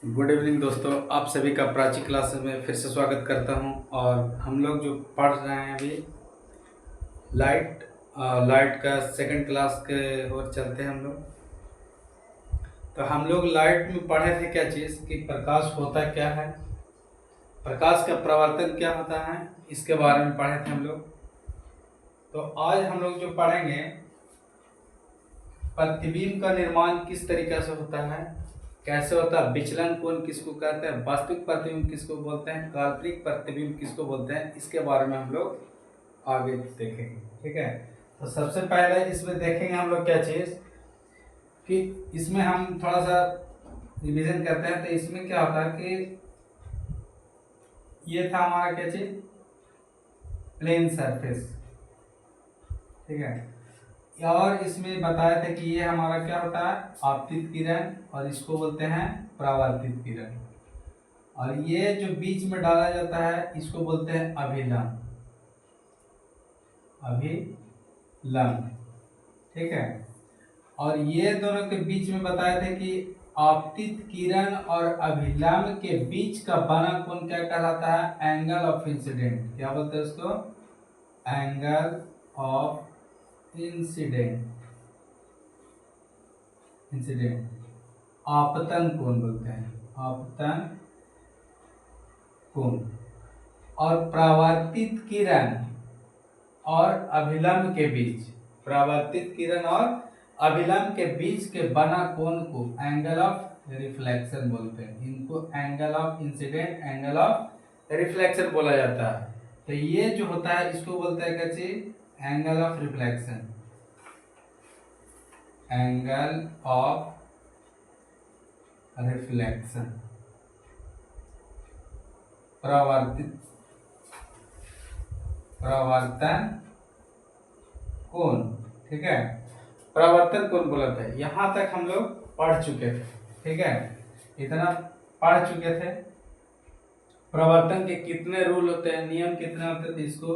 Good evening दोस्तों, आप सभी का प्राची क्लासेस में फिर से स्वागत करता हूं। और हम लोग जो पढ़ रहे हैं अभी लाइट लाइट का सेकंड क्लास के ओर चलते हैं हम लोग। तो हम लोग लाइट में पढ़े थे क्या चीज़ कि प्रकाश होता क्या है, प्रकाश का प्रवर्तन क्या होता है, इसके बारे में पढ़े थे हम लोग। तो आज हम लोग जो पढ़ेंगे प्रतिबिंब का निर्माण किस तरीके से होता है, कैसे होता है, विचलन कोण किसको कहते हैं, वास्तविक प्रतिबिंब किसको बोलते हैं, काल्पनिक प्रतिबिंब किसको बोलते हैं, इसके बारे में हम लोग आगे देखेंगे। ठीक है, तो सबसे पहले इसमें देखेंगे हम लोग क्या चीज़ कि इसमें हम थोड़ा सा रिवीजन करते हैं। तो इसमें क्या होता है कि ये था हमारा क्या चीज, प्लेन सरफेस। ठीक है, और इसमें बताया था कि ये हमारा क्या होता है, आपतित किरण, और इसको बोलते हैं परावर्तित किरण। और ये जो बीच में डाला जाता है इसको बोलते हैं अभिलंब। अभिलंब, ठीक है। और ये दोनों के बीच में बताया था कि आपतित किरण और अभिलंब के बीच का बना कोण क्या कहलाता है, एंगल ऑफ इंसिडेंट। क्या बोलते हैं उसको, एंगल ऑफ इंसिडेंट। आपतन कोण बोलते हैं, आपतन कोण। और परावर्तित किरण और अभिलंब के बीच, परावर्तित किरण और अभिलंब के बीच के बना कोण को एंगल ऑफ रिफ्लेक्शन बोलते हैं। इनको angle of incident, angle of reflection बोला जाता है। तो ये जो होता है इसको बोलते हैं क्या चीज, angle of reflection, angle of reflection, प्रवर्तन कोण। ठीक है, प्रवर्तन कोण बोला था। यहां तक हम लोग पढ़ चुके थे। ठीक है, इतना पढ़ चुके थे। प्रवर्तन के कितने रूल होते हैं, नियम कितने होते थे इसको,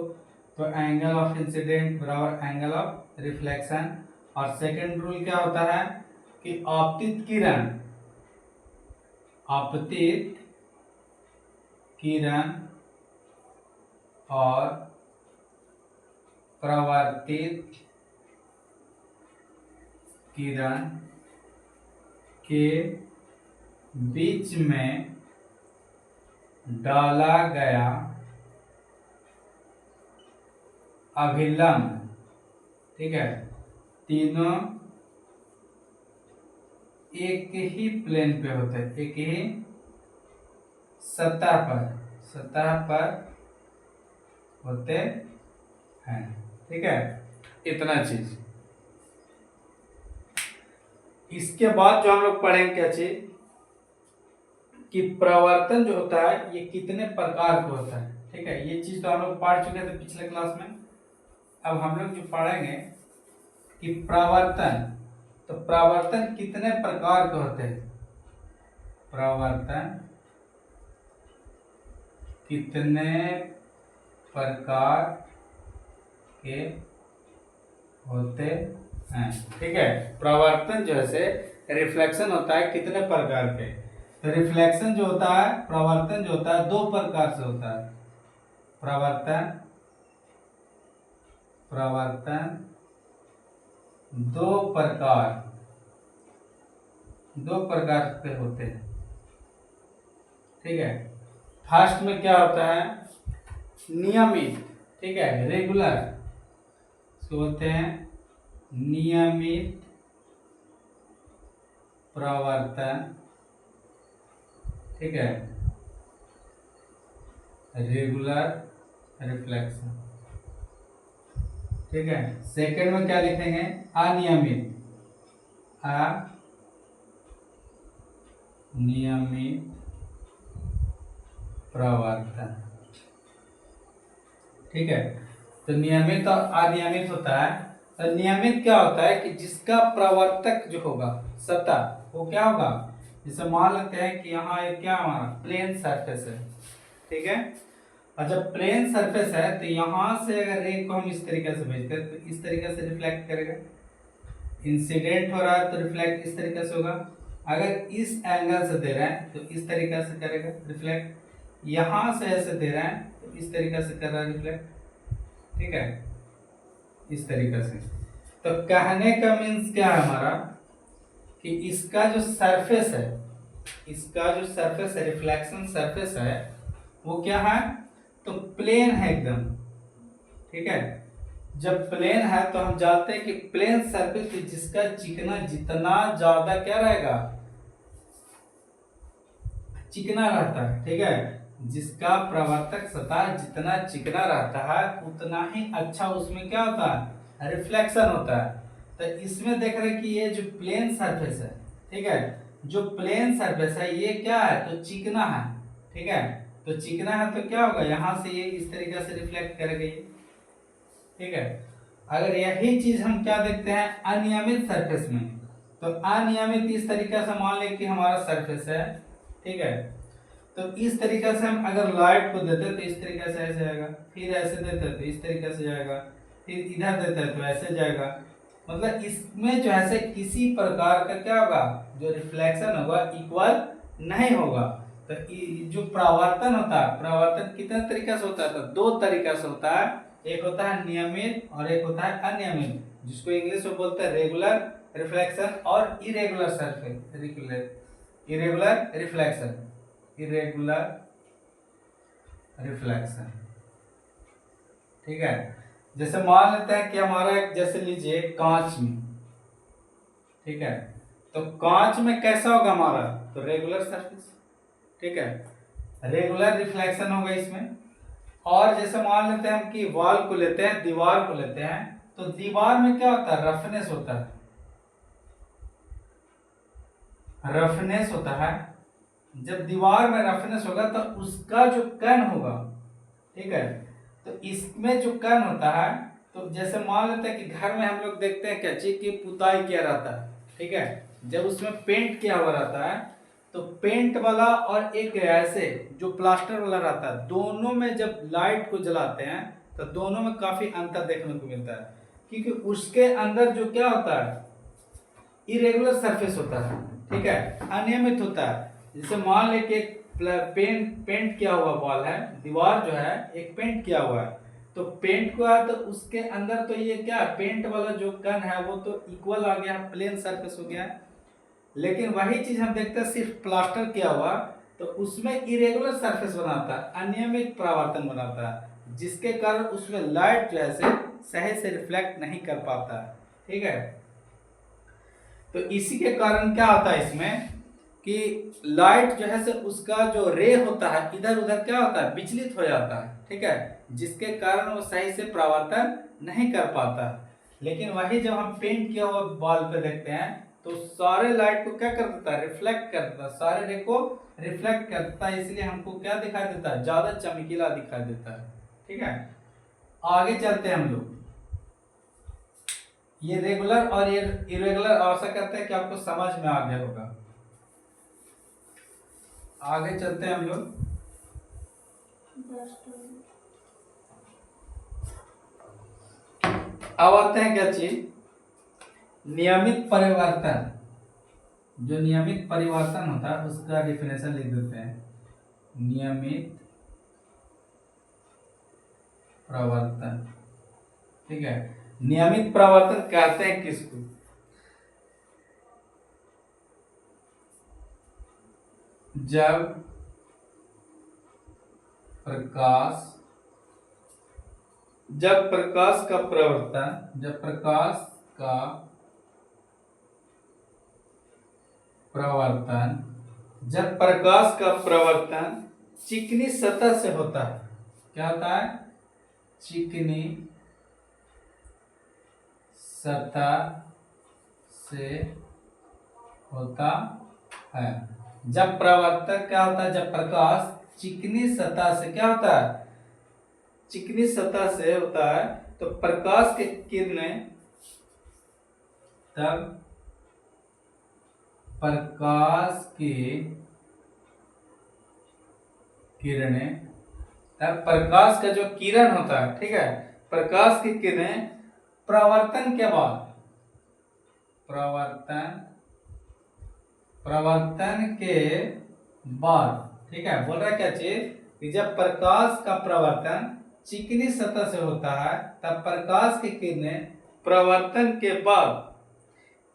तो एंगल ऑफ इंसिडेंट बराबर एंगल ऑफ रिफ्लेक्शन। और सेकंड रूल क्या होता है कि आपतित किरण, आपतित किरण और परावर्तित किरण के बीच में डाला गया अभिलंब, ठीक है, तीनों एक ही प्लेन पे होते हैं, एक ही सतह पर होते हैं। ठीक है, इतना चीज। इसके बाद जो हम लोग पढ़ेंगे क्या चीज कि प्रवर्तन जो होता है ये कितने प्रकार का होता है। ठीक है, ये चीज तो हम लोग पढ़ चुके थे पिछले क्लास में। अब हम लोग जो पढ़ेंगे कि प्रवर्तन, तो प्रवर्तन कितने प्रकार के होते हैं, प्रवर्तन कितने प्रकार के होते हैं। ठीक है, प्रवर्तन जैसे रिफ्लेक्शन होता है कितने प्रकार के, तो रिफ्लेक्शन जो होता है, प्रवर्तन जो होता है दो प्रकार से होता है। प्रवर्तन दो प्रकार के होते हैं। ठीक है, फर्स्ट में क्या होता है, नियमित, ठीक है, रेगुलर, इसको बोलते हैं नियमित प्रवर्तन। ठीक है, रेगुलर रिफ्लेक्शन। ठीक है, सेकंड में क्या लिखेंगे, अनियमित, अनियमित प्रवर्तन। ठीक है, तो नियमित और अनियमित होता है। तो नियमित क्या होता है कि जिसका प्रवर्तक जो होगा सतह, वो क्या होगा, जैसे मान लेते हैं कि यहाँ एक क्या हमारा प्लेन सरफेस है। ठीक है, और जब प्लेन सरफेस है तो यहाँ से अगर रे को हम इस तरीके से भेजते हैं तो इस तरीके से रिफ्लेक्ट करेगा। इंसिडेंट हो रहा है तो रिफ्लेक्ट इस तरीके से होगा, अगर इस एंगल से दे रहे हैं तो इस तरीका से करेगा रिफ्लेक्ट, यहां से ऐसे दे रहे हैं तो इस तरीका से कर रहा है रिफ्लेक्ट, ठीक है, इस तरीका से। तो कहने का मीन्स क्या है हमारा कि इसका जो सरफेस है, इसका जो सरफेस है, रिफ्लेक्शन सरफेस है, वो क्या है, तो प्लेन है एकदम, ठीक है। जब प्लेन है तो हम जानते हैं कि प्लेन सरफेस जिसका चिकना जितना ज्यादा क्या रहेगा, चिकना रहता है, ठीक है, जिसका प्रवर्तक सतह जितना चिकना रहता है उतना ही अच्छा उसमें क्या होता है, रिफ्लेक्शन होता है। तो इसमें देख रहे हैं कि ये जो प्लेन सरफेस है, ठीक है, जो प्लेन सरफेस है ये क्या है, तो चिकना है, ठीक है। तो चिकना है तो क्या होगा, यहां से ये इस तरीके से रिफ्लेक्ट करेगा, ठीक है। अगर यही चीज हम क्या देखते हैं अनियमित सरफेस में, तो अनियमित इस तरीके से मान लें कि हमारा सरफेस है, ठीक है, तो इस तरीके से हम अगर लाइट को देते तो इस तरीके से ऐसे जाएगा, फिर ऐसे देते तो इस तरीके से जाएगा, फिर इधर देते तो ऐसे जाएगा, मतलब इसमें जो है किसी प्रकार का क्या होगा, जो रिफ्लेक्शन होगा इक्वल नहीं होगा। तो जो परावर्तन होता है, परावर्तन कितने तरीके से होता है, तो दो तरीका से होता है, एक होता है नियमित और एक होता है अनियमित, जिसको इंग्लिश में बोलते हैं रेगुलर रिफ्लेक्शन और irregular surface, irregular reflection, irregular reflection, ठीक है। जैसे मान लेते हैं कि हमारा जैसे लीजिए कांच में, ठीक है, तो कांच में कैसा होगा हमारा, तो रेगुलर सरफेस, ठीक है, रेगुलर रिफ्लेक्शन होगा इसमें। और जैसे मान लेते हैं हम कि वॉल को लेते हैं, दीवार को लेते हैं, तो दीवार में क्या होता है, रफनेस होता है, रफनेस होता है। जब दीवार में रफनेस होगा तो उसका जो कण होगा, ठीक है, तो इसमें जो कण होता है, तो जैसे मान लेते हैं कि घर में हम लोग देखते हैं क्या चीज की पुताई किया रहता है, ठीक है, जब उसमें पेंट किया हुआ रहता है तो पेंट वाला और एक ऐसे जो प्लास्टर वाला रहता है, दोनों में जब लाइट को जलाते हैं तो दोनों में काफी अंतर देखने को मिलता है, क्योंकि उसके अंदर जो क्या होता है, इरेगुलर सरफेस होता है, ठीक है, अनियमित होता है। जैसे मान ले कि एक पेंट किया हुआ वॉल है, दीवार जो है एक पेंट किया हुआ है, तो पेंट को है तो उसके अंदर तो ये क्या पेंट वाला जो कण है वो तो इक्वल आ गया, प्लेन सरफेस हो गया। लेकिन वही चीज हम देखते हैं सिर्फ प्लास्टर किया हुआ, तो उसमें इरेगुलर सरफेस बनाता है, अनियमित परावर्तन बनाता है, जिसके कारण उसमें लाइट जो है सही से रिफ्लेक्ट नहीं कर पाता है, ठीक है। तो इसी के कारण क्या होता है इसमें कि लाइट जो है उसका जो रे होता है इधर उधर क्या होता है, विचलित हो जाता है, ठीक है, जिसके कारण वो सही से परावर्तन नहीं कर पाता। लेकिन वही जब हम पेंट किया हुआ बॉल पे देखते हैं तो सारे लाइट को क्या कर देता है, रिफ्लेक्ट कर देता है, सारे रे को रिफ्लेक्ट करता है, इसलिए हमको क्या दिखाई देता है, ज्यादा चमकीला दिखाई देता है, ठीक है। आगे चलते हैं हम लोग, ये रेगुलर और ये इरेगुलर आशा करते हैं कि आपको समझ में आ गया होगा। आगे चलते हैं हम लोग, अब आते हैं क्या चीज, नियमित परिवर्तन। जो नियमित परिवर्तन होता है उसका डिफिनेशन लिख देते हैं, नियमित प्रवर्तन, ठीक है। नियमित प्रवर्तन कहते हैं किसको, जब प्रकाश का प्रवर्तन, जब प्रकाश का प्रवर्तन, जब प्रकाश का प्रवर्तन चिकनी सतह से होता है, क्या होता है, चिकनी सतह से होता है। जब प्रवर्तक क्या होता है, जब प्रकाश चिकनी सतह से क्या होता है, चिकनी सतह से होता है, तो प्रकाश के किरणें, तब प्रकाश की किरणें, तब प्रकाश का जो किरण होता है, ठीक है, प्रकाश की किरणें प्रवर्तन के बाद, प्रवर्तन प्रवर्तन के बाद, ठीक है, बोल रहा है क्या चीज कि जब प्रकाश का प्रवर्तन चिकनी सतह से होता है तब प्रकाश की किरणें प्रवर्तन के बाद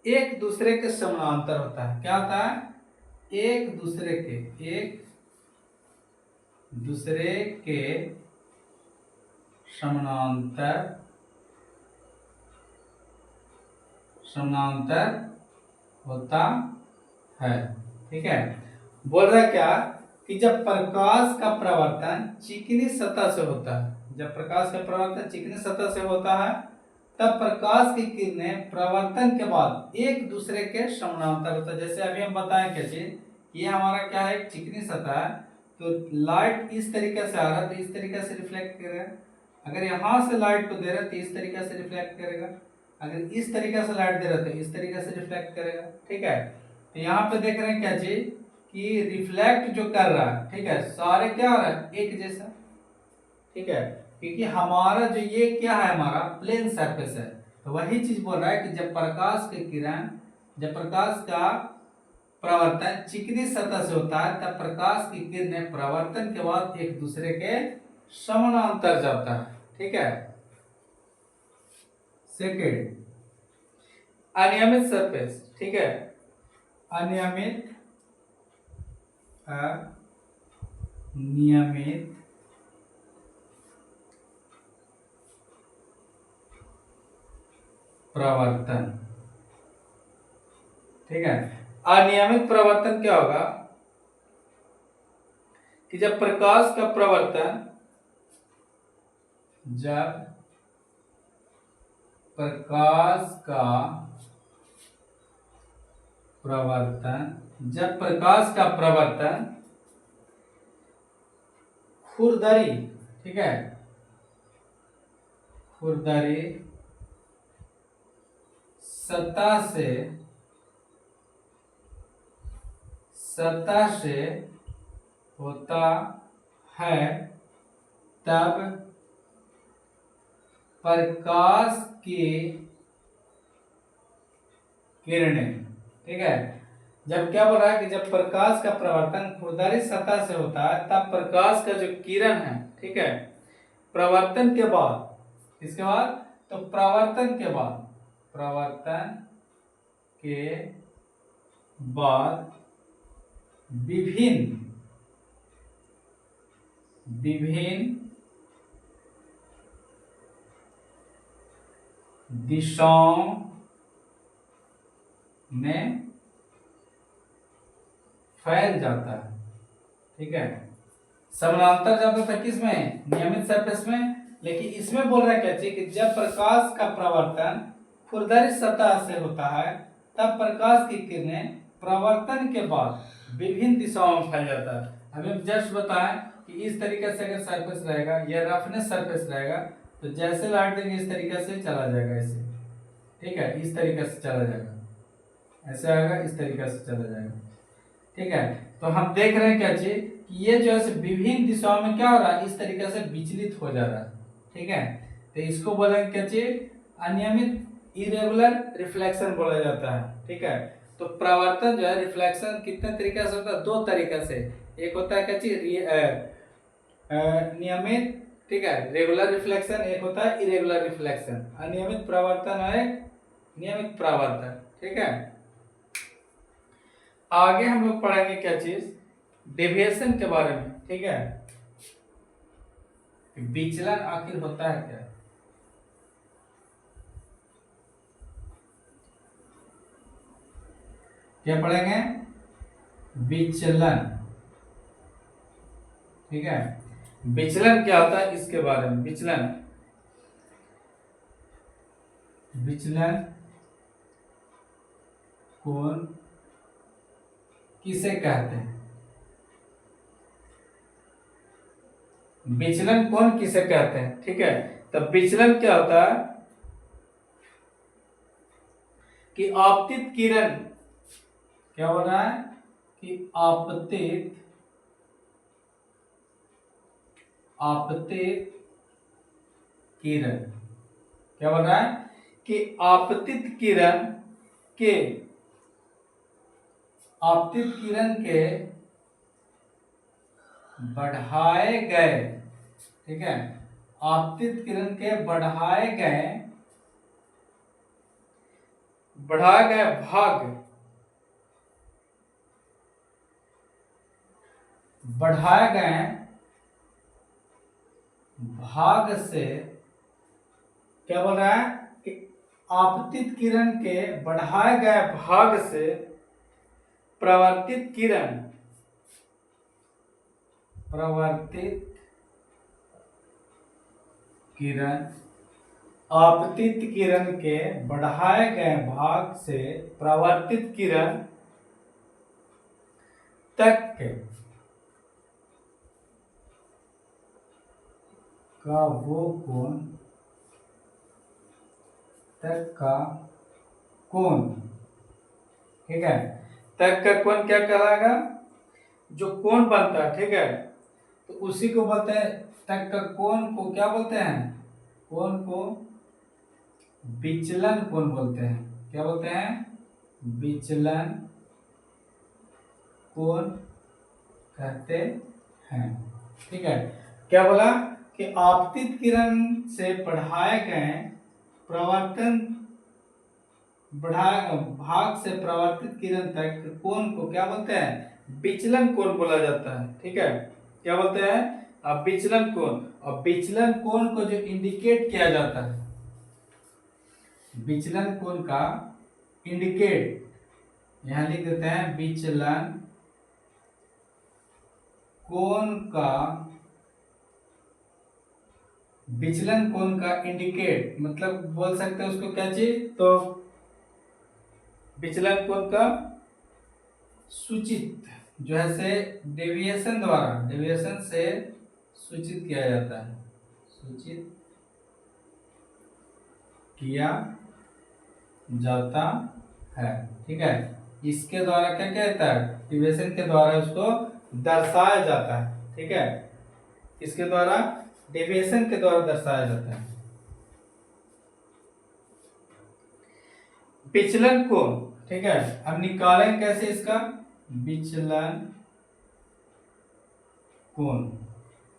एक दूसरे के समानांतर होता है। क्या होता है? एक दूसरे के समानांतर होता है। ठीक है, बोल रहा है क्या कि जब प्रकाश का प्रवर्तन चिकनी सतह से होता है, जब प्रकाश का प्रवर्तन चिकनी सतह से होता है तब प्रकाश की किरणें प्रवर्तन के बाद एक दूसरे के समानांतर होता है। जैसे अभी हम बताएं क्या चीज, ये हमारा क्या है, चिकनी सतह है, तो लाइट इस तरीके से आ रहा है तो इस तरीके से रिफ्लेक्ट करेगा। अगर यहां से लाइट को दे रहा है तो इस तरीके से रिफ्लेक्ट करेगा। अगर इस तरीके से लाइट दे रहा है तो इस तरीके से रिफ्लेक्ट करेगा। ठीक है, तो यहाँ पे देख रहे हैं क्या चीज कि रिफ्लेक्ट जो कर रहा है, ठीक है, सारे क्या हो रहा है, एक जैसा। ठीक है, क्योंकि हमारा जो ये क्या है, हमारा प्लेन सरफेस है, तो वही चीज बोल रहा है कि जब प्रकाश की किरण, जब प्रकाश का प्रवर्तन चिकनी सतह से होता है तब प्रकाश की किरणें प्रवर्तन के बाद एक दूसरे के समानांतर जाता है। ठीक है, सेकेंड, अनियमित सरफेस। ठीक है, अनियमित प्रवर्तन। ठीक है, अनियमित प्रवर्तन क्या होगा कि जब प्रकाश का प्रवर्तन, जब प्रकाश का प्रवर्तन खुरदरी, ठीक है, खुरदरी सतह से होता है तब प्रकाश की किरणें, ठीक है, जब क्या बोल रहा है कि जब प्रकाश का प्रवर्तन खुरदरी सतह से होता है तब प्रकाश का जो किरण है, ठीक है, प्रवर्तन के बाद, इसके बाद, तो प्रवर्तन के बाद विभिन्न दिशाओं में फैल जाता है। ठीक है, समानांतर जाता था किसमें, नियमित सरफेस में, लेकिन इसमें बोल रहा है क्या चीज कि जब प्रकाश का प्रवर्तन खुरदरी सतह से होता है तब प्रकाश की किरणें प्रवर्तन के बाद विभिन्न दिशाओं में फैल जाता है। अभी हम जस्ट बताएं कि इस तरीके से अगर सरफेस रहेगा, यह रफनेस सरफेस रहेगा, तो जैसे लाइट देंगे इस तरीके से चला जाएगा ऐसे। ठीक है, इस तरीके से चला जाएगा, ऐसे आएगा, इस तरीके से चला जाएगा। ठीक है, तो हम देख रहे हैं क्या चीज कि ये जो है विभिन्न दिशाओं में क्या हो रहा है, इस तरीके से विचलित हो जा रहा है। ठीक है, तो इसको बोलेंगे क्या चीज, अनियमित, इरेगुलर रिफ्लेक्शन बोला जाता है। ठीक है, तो प्रवर्तन जो है, रिफ्लेक्शन कितने तरीके से होता है, दो तरीके से, एक होता है क्या चीज नियमित, ठीक है, रेगुलर रिफ्लेक्शन, एक होता है इरेगुलर रिफ्लेक्शन। अनियमित प्रवर्तन है नियमित प्रवर्तन। ठीक है, आगे हम लोग पढ़ेंगे क्या चीज, डेविएशन के बारे में। ठीक है, विचलन आखिर होता है क्या, क्या पढ़ेंगे, विचलन। ठीक है, विचलन क्या होता है इसके बारे में, विचलन कौन किसे कहते हैं, विचलन कौन किसे कहते हैं। ठीक है, तब विचलन क्या होता है कि आपतित किरण, क्या हो रहा है कि आपतित किरण, क्या बोल रहा है कि आपतित किरण के आपतित किरण के बढ़ाए गए, ठीक है, आपतित किरण के बढ़ाए गए भाग, बढ़ाए गए भाग से, क्या बोल रहा है कि आपतित किरण के बढ़ाए गए भाग से परावर्तित किरण आपतित किरण के बढ़ाए गए भाग से परावर्तित किरण तक का वो कोण, तक का कोण, ठीक है, तक का कोण क्या कहलाएगा, जो कोण बनता है, ठीक है, तो उसी को बोलते हैं, तक का कोण को क्या बोलते हैं, कोण को विचलन कोण बोलते हैं। क्या बोलते हैं, विचलन कोण कहते हैं, ठीक है। क्या बोला कि आपतित किरण से बढ़ाए गए प्रवर्तन बढ़ाए भाग से परावर्तित किरण तक कोण को क्या बोलते हैं, विचलन कोण बोला जाता है, ठीक है। क्या बोलते हैं, अब विचलन कोण, और विचलन कोण को जो इंडिकेट किया जाता है, विचलन कोण का इंडिकेट यहां लिख देते हैं, विचलन कोण का, विचलन कोण का इंडिकेट मतलब बोल सकते हैं उसको क्या चीज, तो विचलन कोण का सूचित, जो है से डेविएशन द्वारा, डेविएशन से सूचित किया जाता है, सूचित किया जाता है, ठीक है। इसके द्वारा क्या क्या होता है, डेविएशन के द्वारा उसको दर्शाया जाता है, ठीक है, इसके द्वारा डेविएशन के द्वारा दर्शाया जाता है। विचलन कोण, ठीक है, अब निकालें कैसे इसका, विचलन कोण,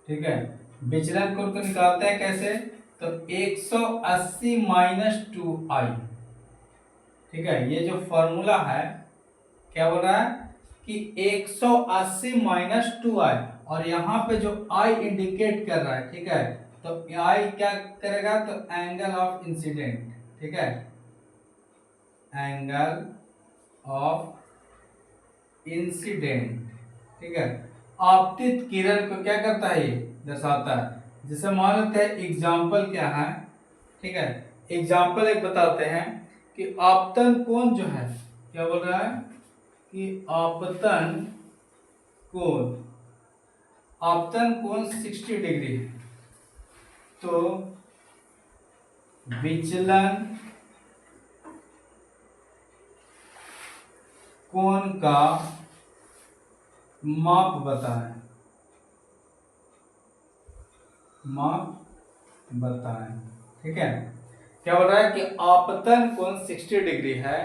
ठीक है, विचलन कोण को निकालते हैं कैसे, तो 180 माइनस 2i, ठीक है, ये जो फॉर्मूला है क्या बोल रहा है कि 180 माइनस 2i, और यहाँ पे जो i इंडिकेट कर रहा है, ठीक है, तो i क्या करेगा, तो एंगल ऑफ इंसिडेंट, ठीक है, एंगल ऑफ इंसिडेंट, ठीक है, आपतित किरण को क्या करता है, ये दर्शाता है। जैसे मान लेते हैं एग्जाम्पल क्या है, ठीक है, एग्जाम्पल एक बताते हैं कि आपतन कोण जो है, क्या बोल रहा है कि आपतन कोण, आपतन कोण 60 डिग्री है, तो विचलन कोण का माप बताएं, माप बताएं, ठीक है। क्या बोल रहा है कि आपतन कोण 60 डिग्री है,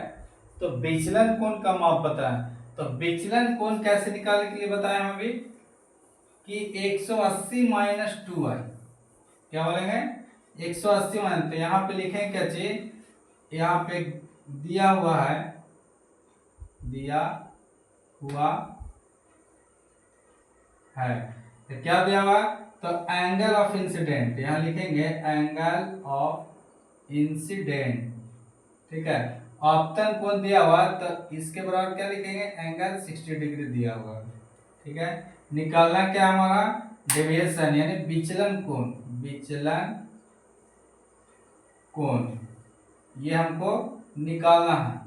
तो विचलन कोण का माप बताएं, तो विचलन कोण कैसे निकालने के लिए बताएं हम अभी कि 180 माइनस 2i, क्या बोलेंगे 180 माइनस, तो यहाँ पे लिखें क्या चीज, यहाँ पे दिया हुआ है, दिया हुआ है, तो क्या दिया हुआ, तो एंगल ऑफ इंसिडेंट, यहां लिखेंगे एंगल ऑफ इंसिडेंट, ठीक है, आपतन कोण दिया हुआ, तो इसके बराबर क्या लिखेंगे, एंगल 60 डिग्री दिया हुआ, ठीक है। निकालना क्या हमारा, डेविएशन यानी विचलन कोण, विचलन कोण ये हमको निकालना है,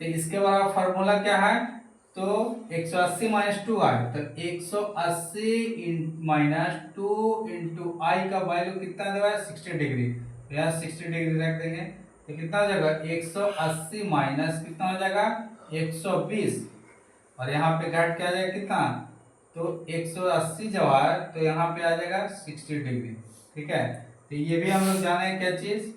तो इसके बराबर फॉर्मूला क्या है, तो 180 माइनस 2i, तो 180 माइनस 2 इंटू आई का वैल्यू कितना देगा, 60 डिग्री, तो यहाँ 60 डिग्री रख देंगे, तो कितना हो जाएगा 180 माइनस कितना हो जाएगा 120, और यहाँ पे घट क्या आ जाएगा कितना, तो 180 जब आए तो यहाँ पे आ जाएगा 60 डिग्री, ठीक है। तो ये भी हम लोग जाने क्या चीज,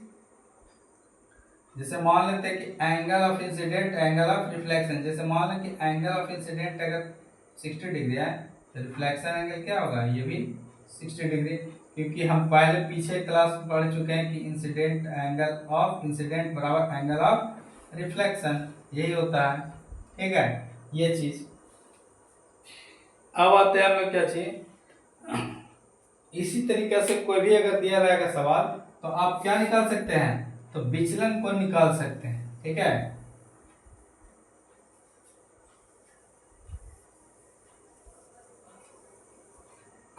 जैसे मान लेते हैं कि angle of incident, angle of reflection, जैसे मान लें कि एंगल ऑफ इंसिडेंट अगर 60 डिग्री है तो रिफ्लेक्शन एंगल क्या होगा, ये भी 60 डिग्री, क्योंकि हम पहले पीछे क्लास में पढ़ चुके हैं कि इंसिडेंट एंगल ऑफ इंसिडेंट बराबर एंगल ऑफ रिफ्लेक्शन, यही होता है। ठीक है, ये चीज। अब आते हैं हम लोग क्या चाहिए, इसी तरीके से कोई भी अगर दिया रहेगा सवाल तो आप क्या निकाल सकते हैं, तो विचलन को निकाल सकते हैं। ठीक है,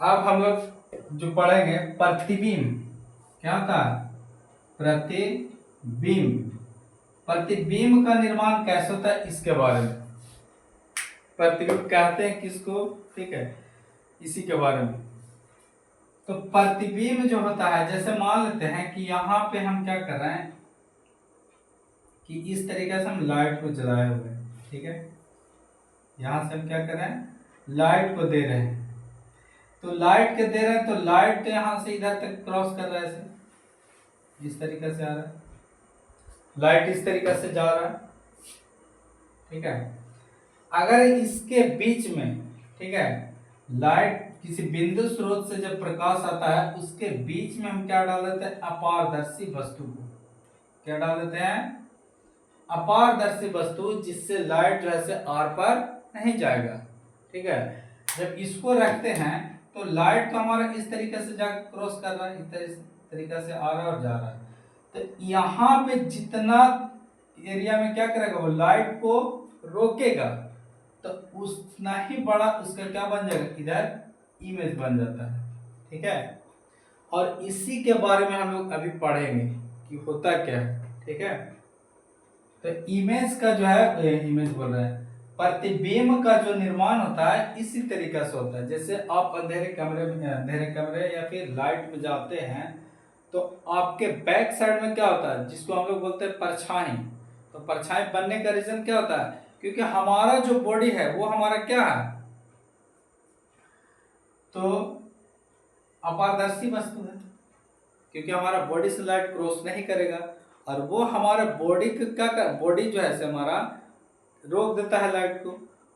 अब हम लोग जो पढ़ेंगे प्रतिबिंब, क्या होता है, प्रतिबिंब। प्रतिबिंब का निर्माण कैसे होता है इसके बारे में, प्रतिबिंब कहते हैं किसको, ठीक है, इसी के बारे में। तो प्रतिबिंब जो होता है, जैसे मान लेते हैं कि यहाँ पे हम क्या कर रहे हैं कि इस तरीके से हम लाइट को जलाए हुए हैं। ठीक है, यहाँ से हम क्या कर रहे हैं, लाइट को दे रहे हैं। तो लाइट के दे रहे हैं तो लाइट तो यहाँ से इधर तक क्रॉस कर रहा है, ऐसे इस तरीके से आ रहा है, लाइट इस तरीके से जा रहा है। ठीक है, अगर इसके बीच में, ठीक है, लाइट किसी बिंदु स्रोत से जब प्रकाश आता है उसके बीच में हम क्या डाल देते हैं, अपारदर्शी वस्तु को, क्या डाल देते हैं, अपारदर्शी वस्तु, जिससे लाइट जो है आर पर नहीं जाएगा। ठीक है, जब इसको रखते हैं तो लाइट तो हमारा इस तरीके से जाकर क्रॉस कर रहा है, इस तरीके से आ रहा है और जा रहा है। तो यहाँ पे जितना एरिया में क्या करेगा, वो लाइट को रोकेगा, तो उतना ही बड़ा उसका क्या बन जाएगा, इधर इमेज बन जाता है। ठीक है, और इसी के बारे में हम लोग अभी पढ़ेंगे कि होता क्या है। ठीक है, तो इमेज का जो है, इमेज बोल रहा है, प्रतिबिंब का जो निर्माण होता है इसी तरीके से होता है। जैसे आप अंधेरे कमरे या फिर लाइट में जाते हैं तो आपके बैक साइड में क्या होता है, जिसको हम लोग बोलते हैं परछाई। तो परछाई बनने का रीजन क्या होता है, क्योंकि हमारा जो बॉडी है वो हमारा क्या है, तो अपारदर्शी वस्तु है, क्योंकि हमारा बॉडी से लाइट क्रॉस नहीं करेगा, और वो हमारा बॉडी का क्या कर, बॉडी जो है से हमारा रोक देता है लाइट को,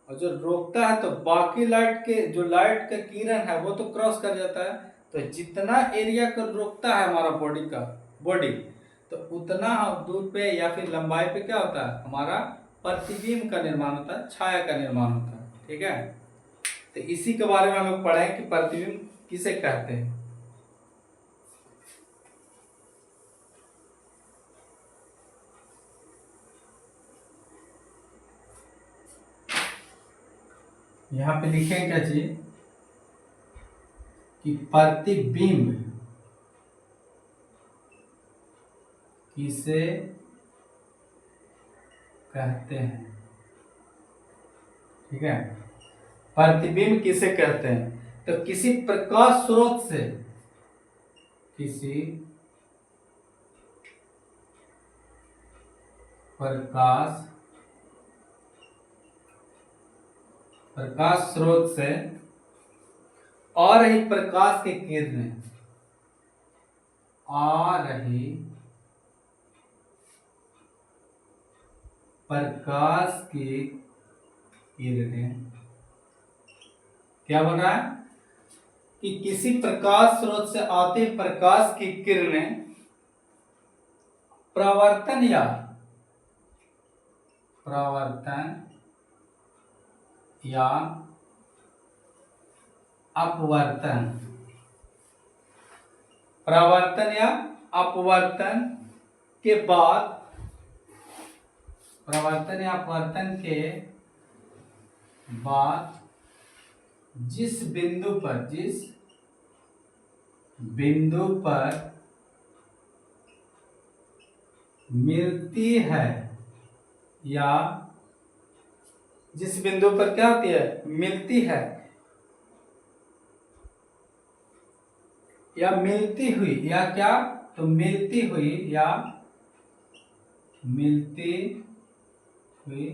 और जो रोकता है तो बाकी लाइट के, जो लाइट का किरण है वो तो क्रॉस कर जाता है। तो जितना एरिया को रोकता है हमारा बॉडी, तो उतना दूर पे या फिर लंबाई पे क्या होता है, हमारा प्रतिबिंब का निर्माण होता है, छाया का निर्माण होता है। ठीक है, तो इसी के बारे में हम लोग पढ़ें कि प्रतिबिंब किसे कहते हैं। यहाँ पे लिखे क्या चाहिए कि प्रतिबिंब किसे कहते हैं। ठीक है, प्रतिबिंब किसे कहते हैं, तो किसी प्रकाश स्रोत से, किसी प्रकाश स्रोत से आ रही प्रकाश की किरणें, आ रही प्रकाश की किरणें, क्या बन रहा है कि किसी प्रकाश स्रोत से आते प्रकाश की किरणें परावर्तन या अपवर्तन, परावर्तन या अपवर्तन के बाद, परावर्तन या अपवर्तन के बाद जिस बिंदु पर मिलती है, या जिस बिंदु पर क्या होती है, मिलती है, या मिलती हुई, या क्या, तो मिलती हुई या मिलती हुई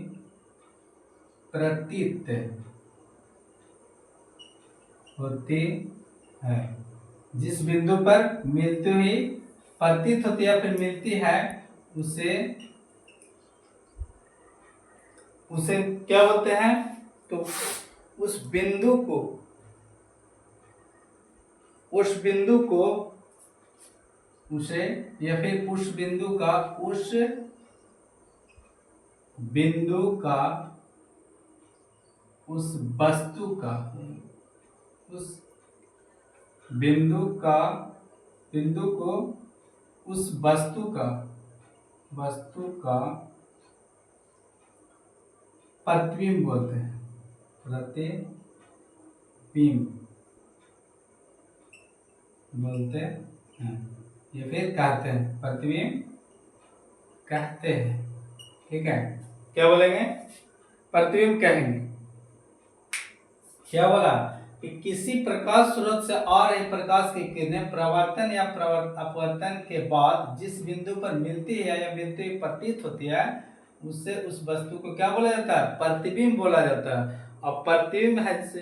प्रतीत होती है। जिस बिंदु पर मिलती हुई प्रतीत होती है, फिर मिलती है, उसे उसे क्या बोलते हैं? तो उस बिंदु को उसे या फिर उस बिंदु का उस वस्तु का उस बिंदु को उस वस्तु का प्रतिबिंब बोलते हैं। प्रतिबिंब बोलते हैं या फिर कहते हैं, प्रतिबिंब कहते हैं। ठीक है, क्या बोलेंगे? प्रतिबिंब कहेंगे। क्या बोला कि किसी प्रकाश स्रोत से आ रही प्रकाश की किरणें प्रवर्तन या अपवर्तन के बाद जिस बिंदु पर मिलती है या मिलती हुई प्रतीत होती है, उससे उस वस्तु को क्या बोला जाता है? प्रतिबिंब बोला जाता है। अब प्रतिबिंब है, जैसे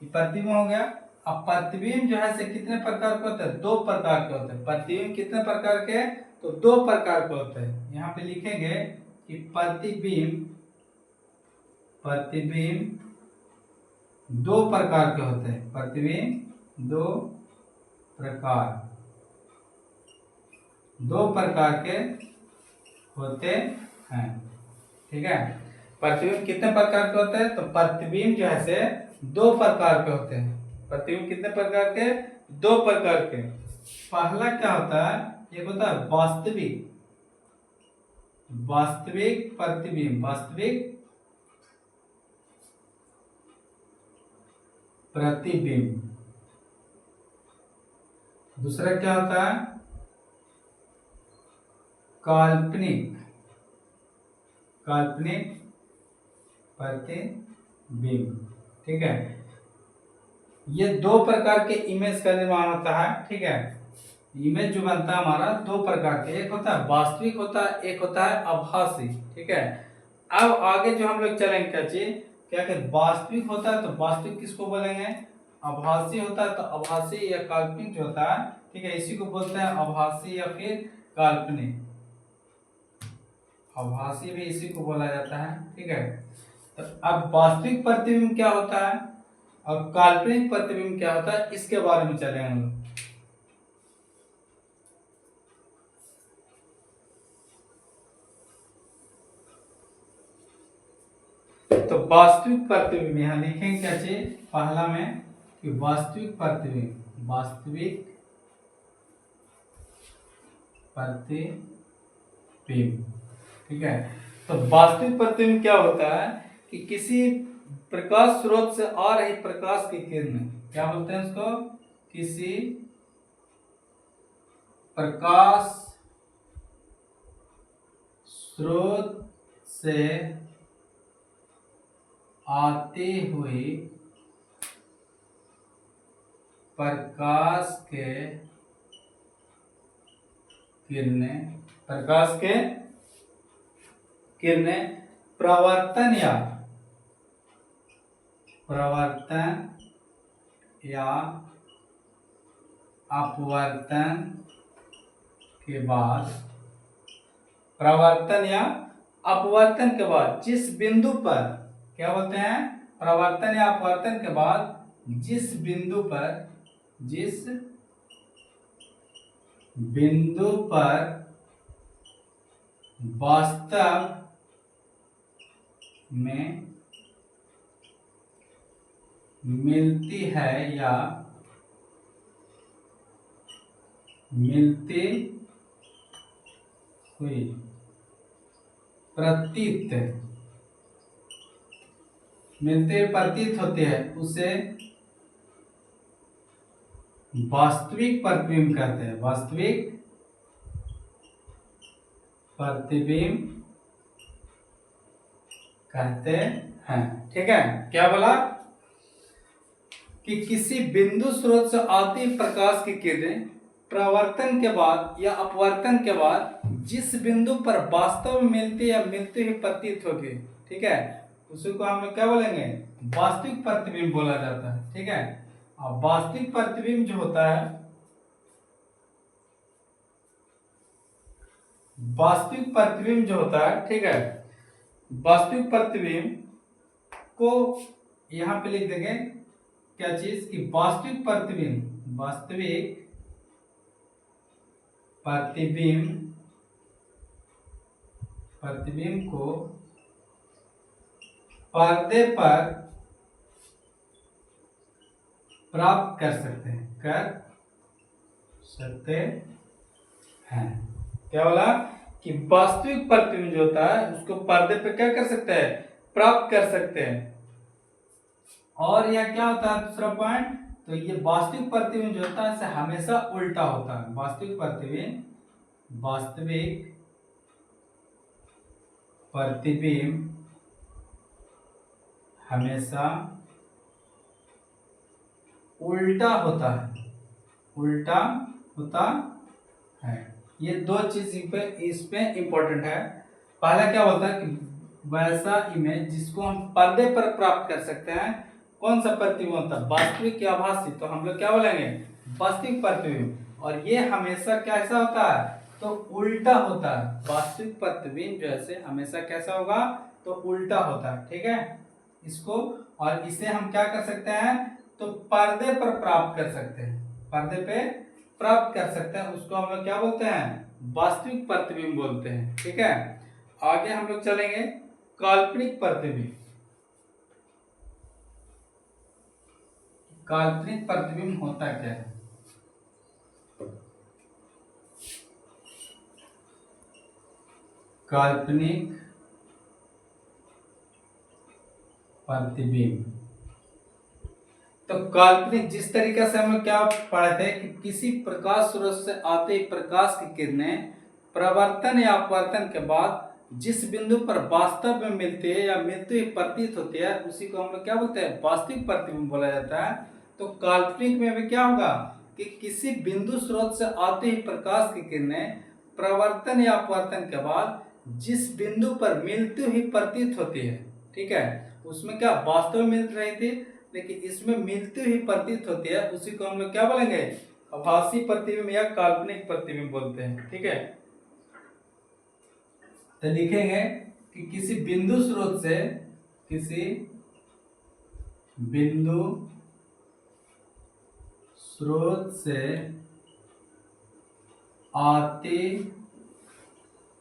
प्रतिबिंब हो गया। अब प्रतिबिंब जो है से कितने प्रकार के होते हैं? 2 प्रकार के होते हैं। प्रतिबिंब कितने प्रकार के? तो 2 प्रकार के होते हैं। यहाँ पे लिखेंगे कि प्रतिबिंब 2 प्रकार के होते हैं। प्रतिबिंब 2 प्रकार के होते हैं। ठीक है, प्रतिबिंब कितने प्रकार के होते हैं? तो प्रतिबिंब जो है से 2 प्रकार के होते हैं। प्रतिबिंब कितने प्रकार के? 2 प्रकार के। पहला क्या होता है? एक होता है वास्तविक प्रतिबिंब, दूसरा क्या होता है? काल्पनिक प्रतिबिंब। ठीक है, ये 2 प्रकार के इमेज का निर्माण होता है। ठीक है, इमेज जो बनता है हमारा 2 प्रकार के, एक होता है वास्तविक होता है, एक होता है आभासी। ठीक है, अब आगे जो हम लोग चलेंगे क्या वास्तविक होता है तो वास्तविक किसको बोलेंगे? आभासी होता है तो आभासी या काल्पनिक जो होता है, ठीक है, इसी को बोलते हैं आभासी या फिर काल्पनिक। आभासी भी इसी को बोला जाता है। ठीक है, तो अब वास्तविक प्रतिबिंब क्या होता है और काल्पनिक प्रतिबिंब क्या होता है, इसके बारे में चलेंगे हम लोग। तो वास्तविक प्रतिबिंब यहाँ लिखेंगे क्या चीज पहला में कि वास्तविक प्रतिबिंब ठीक है, तो वास्तविक प्रतिबिंब क्या होता है कि किसी प्रकाश स्रोत से आ रही प्रकाश की किरणें, क्या बोलते हैं उसको? किसी प्रकाश स्रोत से आती हुई प्रकाश के किरणें प्रवर्तन या अपवर्तन के बाद जिस बिंदु पर, क्या बोलते हैं? प्रवर्तन या अपवर्तन के बाद जिस बिंदु पर वास्तव में मिलती है या मिलती हुई प्रतीत होती है, उसे वास्तविक प्रतिबिंब कहते हैं। वास्तविक प्रतिबिंब कहते हैं। ठीक है, क्या बोला कि किसी बिंदु स्रोत से आती प्रकाश की किरणें प्रवर्तन के बाद या अपवर्तन के बाद जिस बिंदु पर वास्तव में मिलती या मिलती हुई प्रतीत होगी, ठीक है, उसी को हम क्या बोलेंगे? वास्तविक प्रतिबिंब बोला जाता है। ठीक है, अब वास्तविक प्रतिबिंब जो होता है, वास्तविक प्रतिबिंब जो होता है, ठीक है, वास्तविक प्रतिबिंब को यहां पे लिख देंगे क्या चीज कि वास्तविक प्रतिबिंब, वास्तविक प्रतिबिंब, प्रतिबिंब को पर्दे पर प्राप्त कर सकते हैं, कर सकते हैं। क्या बोला कि वास्तविक प्रतिबिंब जो होता है उसको पर्दे पे क्या कर सकते हैं, प्राप्त कर सकते हैं। और यह क्या होता है दूसरा पॉइंट, तो ये वास्तविक प्रतिबिंब जो होता है इसे हमेशा उल्टा होता है। वास्तविक प्रतिबिंब, वास्तविक प्रतिबिंब हमेशा उल्टा होता है, उल्टा होता है। ये दो चीज इसमें इंपॉर्टेंट है। पहला क्या होता है कि वैसा इमेज जिसको हम पर्दे पर प्राप्त कर सकते हैं, कौन सा प्रतिबिंब होता है, वास्तविक या आभासी, तो हम लोग क्या बोलेंगे, वास्तविक प्रतिबिंब। और ये हमेशा कैसा होता है, तो उल्टा होता है। वास्तविक प्रतिबिंब जैसे हमेशा कैसा होगा, तो उल्टा होता है, ठीक है इसको। और इसे हम क्या कर सकते हैं, तो पर्दे पर प्राप्त कर सकते हैं, पर्दे पे प्राप्त कर सकते हैं, उसको हम लोग क्या बोलते हैं, वास्तविक प्रतिबिंब बोलते हैं, ठीक है। आगे हम लोग चलेंगे काल्पनिक प्रतिबिंब। काल्पनिक प्रतिबिंब होता क्या है, काल्पनिक प्रतिबिंब, तो काल्पनिक जिस तरीके से हम क्या पढ़े थे कि किसी प्रकाश स्रोत से आते ही प्रकाश की किरणें प्रवर्तन या अपवर्तन के बाद जिस बिंदु पर वास्तव में मिलती है या मिलती हुई प्रतीत होती है, उसी को हम लोग क्या बोलते हैं, वास्तविक प्रतिबिंब बोला जाता है। तो काल्पनिक में भी क्या होगा कि किसी बिंदु स्रोत से आते ही प्रकाश की किरणें प्रवर्तन या अपवर्तन के बाद जिस बिंदु पर मिलती हुई प्रतीत होती है, ठीक है, उसमें क्या वास्तव में मिल रही थी, लेकिन इसमें मिलती हुई प्रतीत होती है, उसी को हम लोग क्या बोलेंगे, आभासी प्रतिबिंब या काल्पनिक प्रतिबिंब बोलते हैं, ठीक है। तो लिखेंगे कि किसी बिंदु स्रोत से, किसी बिंदु स्रोत से आती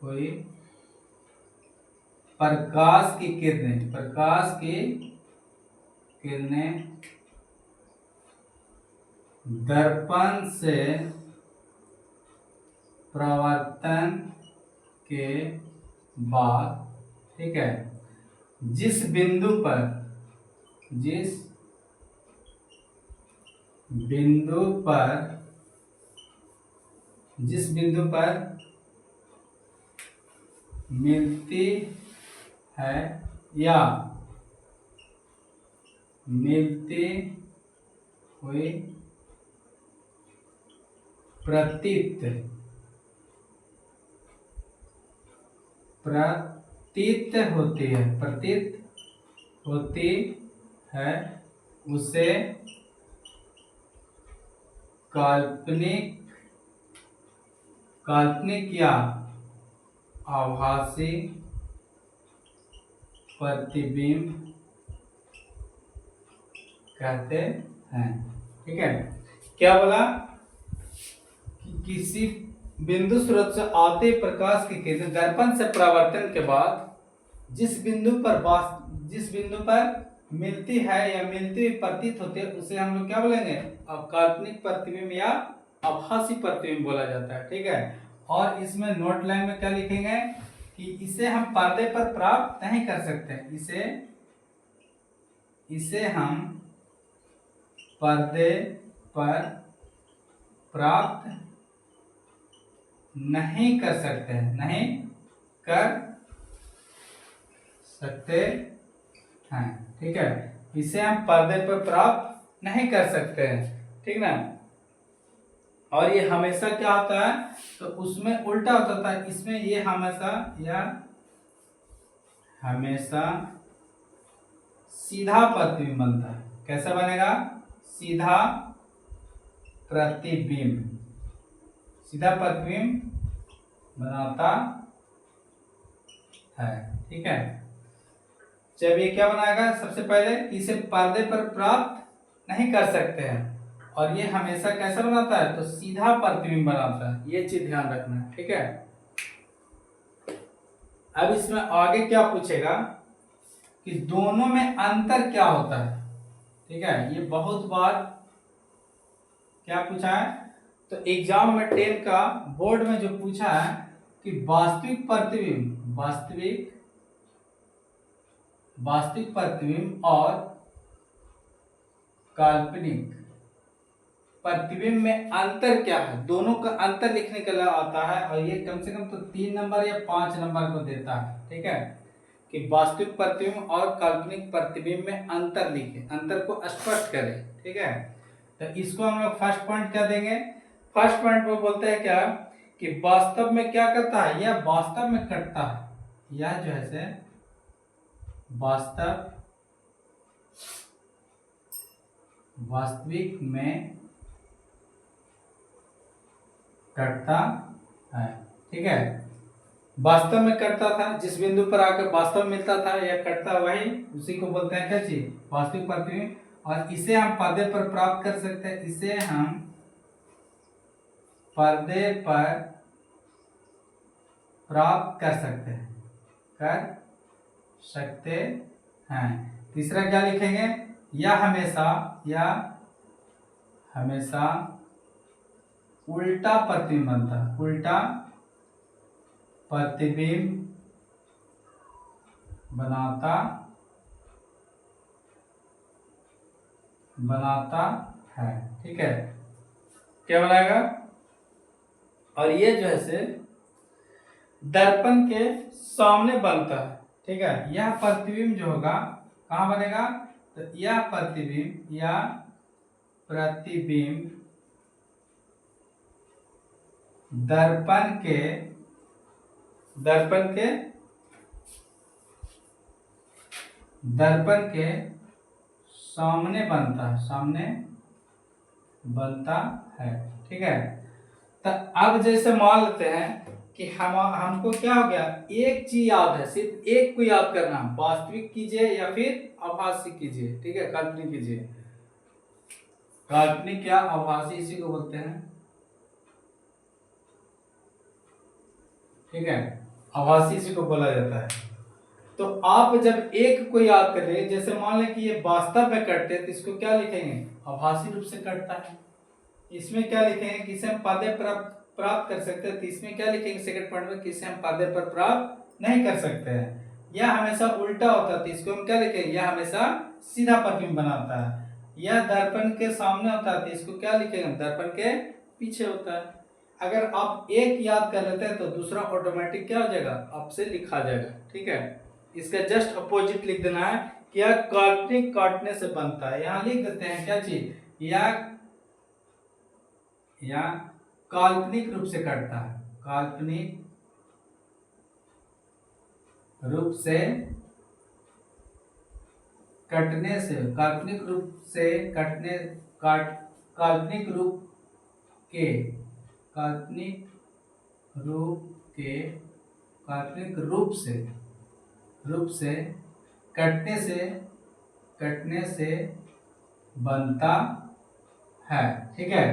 हुई प्रकाश की किरणें, प्रकाश की किरणें दर्पण से प्रवर्तन के बाद, ठीक है, जिस बिंदु पर, जिस बिंदु पर, जिस बिंदु पर मिलती है या मिलती हुई प्रतीत होती है, प्रतीत होती है, उसे काल्पनिक या आभासी प्रतिबिंब कहते हैं, ठीक है। क्या बोला कि किसी बिंदु स्रोत से आते प्रकाश की किरणें दर्पण से परावर्तन के बाद जिस बिंदु पर मिलती है या मिलती हुई प्रतीत होती है, उसे हम लोग क्या बोलेंगे, अब काल्पनिक प्रतिबिंब या आभासी प्रतिबिंब बोला जाता है, ठीक है। और इसमें नोट लाइन में क्या लिखेंगे कि इसे हम पर्दे पर प्राप्त नहीं कर सकते, इसे हम पर्दे पर प्राप्त नहीं कर सकते हैं, नहीं कर सकते हैं, ठीक है, इसे हम पर्दे पर प्राप्त नहीं कर सकते हैं, ठीक ना। और ये हमेशा क्या होता है, तो उसमें उल्टा होता था, इसमें ये हमेशा सीधा प्रतिबिंब बनता है। कैसा बनेगा, सीधा प्रतिबिंब, सीधा प्रतिबिंब बनाता है। ठीक है, जब ये क्या बनाएगा, सबसे पहले इसे पर्दे पर प्राप्त नहीं कर सकते हैं, और ये हमेशा कैसा बनाता है, तो सीधा प्रतिबिंब बनाता है। ये चीज ध्यान रखना है। ठीक है, अब इसमें आगे क्या पूछेगा कि दोनों में अंतर क्या होता है। ठीक है, ये बहुत बार क्या पूछा है, तो एग्जाम में 10 का बोर्ड में जो पूछा है कि वास्तविक प्रतिबिंब, वास्तविक प्रतिबिंब और काल्पनिक प्रतिबिंब में अंतर क्या है, दोनों का अंतर लिखने के लिए आता है, और ये कम से कम तो 3 नंबर या 5 नंबर को देता है। ठीक है, कि वास्तविक प्रतिबिंब और काल्पनिक प्रतिबिंब में अंतर लिखे, अंतर को स्पष्ट करें। ठीक है, तो इसको हम लोग फर्स्ट पॉइंट क्या देंगे, फर्स्ट पॉइंट में बोलते हैं क्या कि वास्तव में क्या करता है, यह वास्तव में कटता है, यह जो है से वास्तविक में कटता है। ठीक है, वास्तव में कटता था, जिस बिंदु पर आकर वास्तव में मिलता था या कटता, वही उसी को बोलते हैं क्या चीज, वास्तविक प्रतिबिंब। और इसे हम पर्दे पर प्राप्त कर सकते हैं, इसे हम पर्दे पर प्राप्त कर सकते हैं। तीसरा क्या लिखेंगे, यह हमेशा उल्टा प्रतिबिंब बनता है, उल्टा प्रतिबिंब बनाता है। ठीक है, क्या बनाएगा, और ये जो है से दर्पण के सामने बनता है। ठीक है, यह प्रतिबिंब जो होगा कहाँ बनेगा, तो यह प्रतिबिंब दर्पण के सामने बनता है। ठीक है, तो अब जैसे मान लेते हैं कि हमको क्या हो गया, एक चीज याद है, सिर्फ एक को याद करना, वास्तविक कीजिए या फिर आभासी कीजिए। ठीक है, काल्पनिक कीजिए, काल्पनिक या आभासी इसी को बोलते हैं। ठीक है, आभासी इसी को बोला जाता है। तो आप जब एक को याद कर रहे, जैसे मान लें कि ये वास्तव में कटते हैं, तो इसको क्या लिखेंगे, आभासी रूप से कटता है। इसमें क्या लिखेंगे कि इसे हम पर्दे प्राप्त कर सकते हैं, तो इसमें क्या लिखेंगे सेकंड पॉइंट में कि इसे हम पर्दे पर प्राप्त नहीं कर सकते हैं। यह हमेशा उल्टा होता है, तो इसको हम क्या लिखेंगे, यह हमेशा सीधा प्रतिबिंब बनाता है। यह दर्पण के सामने होता है, तो इसको क्या लिखेंगे, दर्पण के पीछे होता है। अगर आप एक याद कर लेते हैं तो दूसरा ऑटोमेटिक क्या हो जाएगा, आपसे लिखा जाएगा। ठीक है, इसका जस्ट अपोजिट लिख देना है कि यह काल्पनिक काटने से बनता है, यहां लिख देते हैं क्या चीज, या काल्पनिक रूप से कटता है, काल्पनिक रूप से कटने से, काल्पनिक रूप से कटने, काल्पनिक रूप के कटने से बनता है। ठीक है,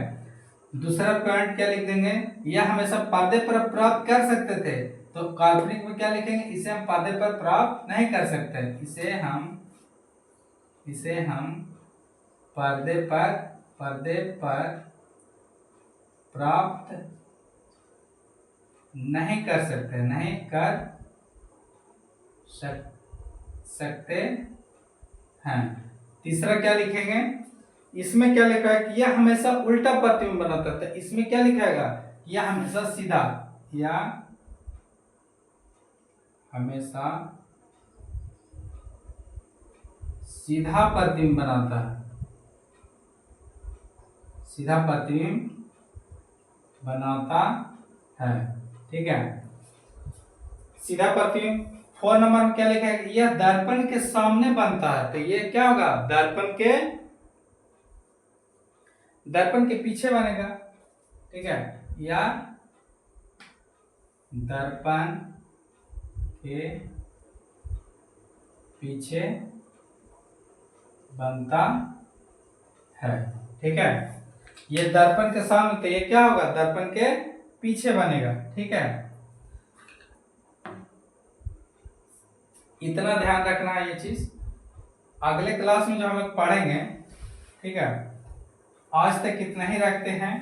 दूसरा पॉइंट क्या लिख देंगे, यह हमेशा पर्दे पर प्राप्त कर सकते थे, तो काल्पनिक में क्या लिखेंगे, इसे हम पर्दे पर प्राप्त नहीं कर सकते, इसे हम पर्दे पर प्राप्त नहीं कर सकते हैं। तीसरा क्या लिखेंगे, इसमें क्या लिखा है कि यह हमेशा उल्टा प्रतिबिंब बनाता था, इसमें क्या लिखाएगा, यह हमेशा सीधा, या हमेशा सीधा प्रतिबिंब बनाता है, सीधा प्रतिबिंब बनाता है। ठीक है, सीधा प्रतिबिंब। 4 नंबर में क्या लिखा है, यह दर्पण के सामने बनता है, तो ये क्या होगा, दर्पण के पीछे बनेगा। ठीक है, या दर्पण के पीछे बनता है। ठीक है, ये दर्पण के सामने, तो ये क्या होगा, दर्पण के पीछे बनेगा। ठीक है, इतना ध्यान रखना है ये चीज। अगले क्लास में जो हम लोग पढ़ेंगे, ठीक है, आज तक इतना ही रखते हैं।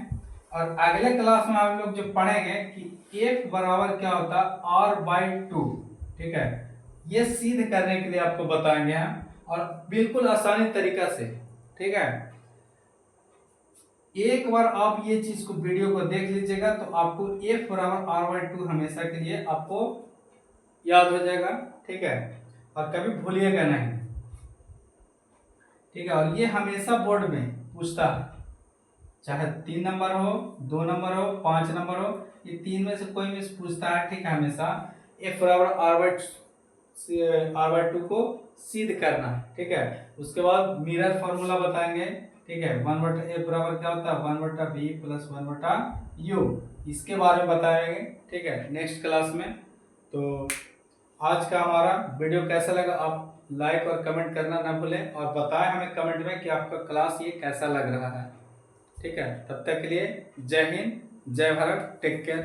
और अगले क्लास में हम लोग जो पढ़ेंगे कि F बराबर क्या होता है R/2। ठीक है, ये सिद्ध करने के लिए आपको बताएंगे हम, और बिल्कुल आसानी तरीका से। ठीक है, एक बार आप ये चीज को, वीडियो को देख लीजिएगा तो आपको F बराबर R/2 हमेशा के लिए आपको याद हो जाएगा। ठीक है, और कभी भूलिएगा नहीं। ठीक है, और ये हमेशा बोर्ड में पूछता है, चाहे 3 नंबर हो, 2 नंबर हो, 5 नंबर हो, ये 3 में से कोई में से पूछता है। ठीक है, हमेशा F बराबर R/2 को सिद्ध करना। ठीक है, उसके बाद मिरर फॉर्मूला बताएंगे। ठीक है, 1/F बराबर क्या होता है, 1/V प्लस 1/U, इसके बारे में बताएंगे। ठीक है, नेक्स्ट क्लास में। तो आज का हमारा वीडियो कैसा लगा, आप लाइक और कमेंट करना ना भूलें, और बताएं हमें कमेंट में कि आपका क्लास ये कैसा लग रहा है। ठीक है, तब तक के लिए जय हिंद, जय भारत, टेक केयर।